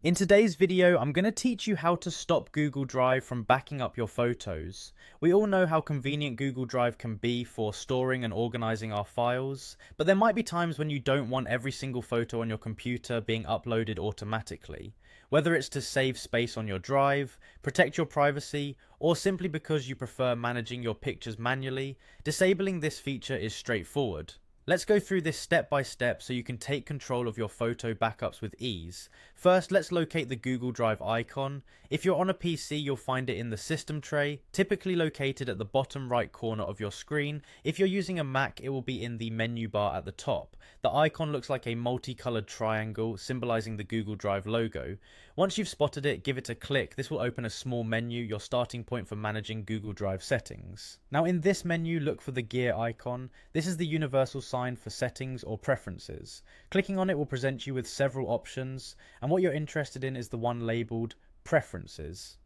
In today's video, I'm going to teach you how to stop Google Drive from backing up your photos. We all know how convenient Google Drive can be for storing and organizing our files, but there might be times when you don't want every single photo on your computer being uploaded automatically. Whether it's to save space on your drive, protect your privacy, or simply because you prefer managing your pictures manually, disabling this feature is straightforward. Let's go through this step by step so you can take control of your photo backups with ease. First, let's locate the Google Drive icon. If you're on a PC, you'll find it in the system tray, typically located at the bottom right corner of your screen. If you're using a Mac, it will be in the menu bar at the top. The icon looks like a multicolored triangle symbolizing the Google Drive logo. Once you've spotted it, give it a click. This will open a small menu, your starting point for managing Google Drive settings. Now in this menu, look for the gear icon. This is the universal sign for settings or preferences. Clicking on it will present you with several options, and what you're interested in is the one labeled Preferences.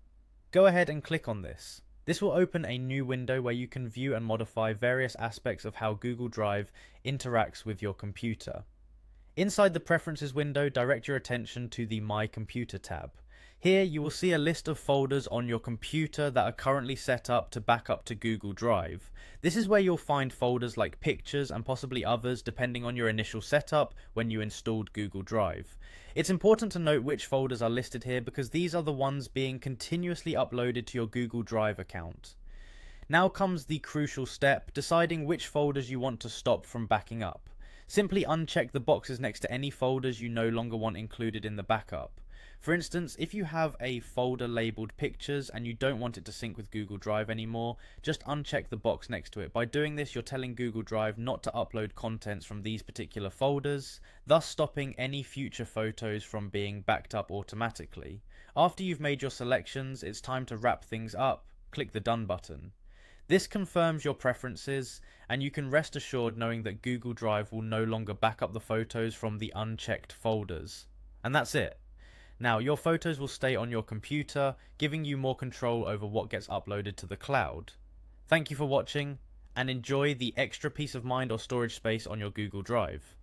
Go ahead and click on this. This will open a new window where you can view and modify various aspects of how Google Drive interacts with your computer. Inside the Preferences window, direct your attention to the My Computer tab. Here you will see a list of folders on your computer that are currently set up to back up to Google Drive. This is where you'll find folders like Pictures and possibly others depending on your initial setup when you installed Google Drive. It's important to note which folders are listed here because these are the ones being continuously uploaded to your Google Drive account. Now comes the crucial step, deciding which folders you want to stop from backing up. Simply uncheck the boxes next to any folders you no longer want included in the backup. For instance, if you have a folder labeled Pictures and you don't want it to sync with Google Drive anymore, just uncheck the box next to it. By doing this, you're telling Google Drive not to upload contents from these particular folders, thus stopping any future photos from being backed up automatically. After you've made your selections, it's time to wrap things up. Click the Done button. This confirms your preferences, and you can rest assured knowing that Google Drive will no longer back up the photos from the unchecked folders. And that's it. Now, your photos will stay on your computer, giving you more control over what gets uploaded to the cloud. Thank you for watching, and enjoy the extra peace of mind or storage space on your Google Drive.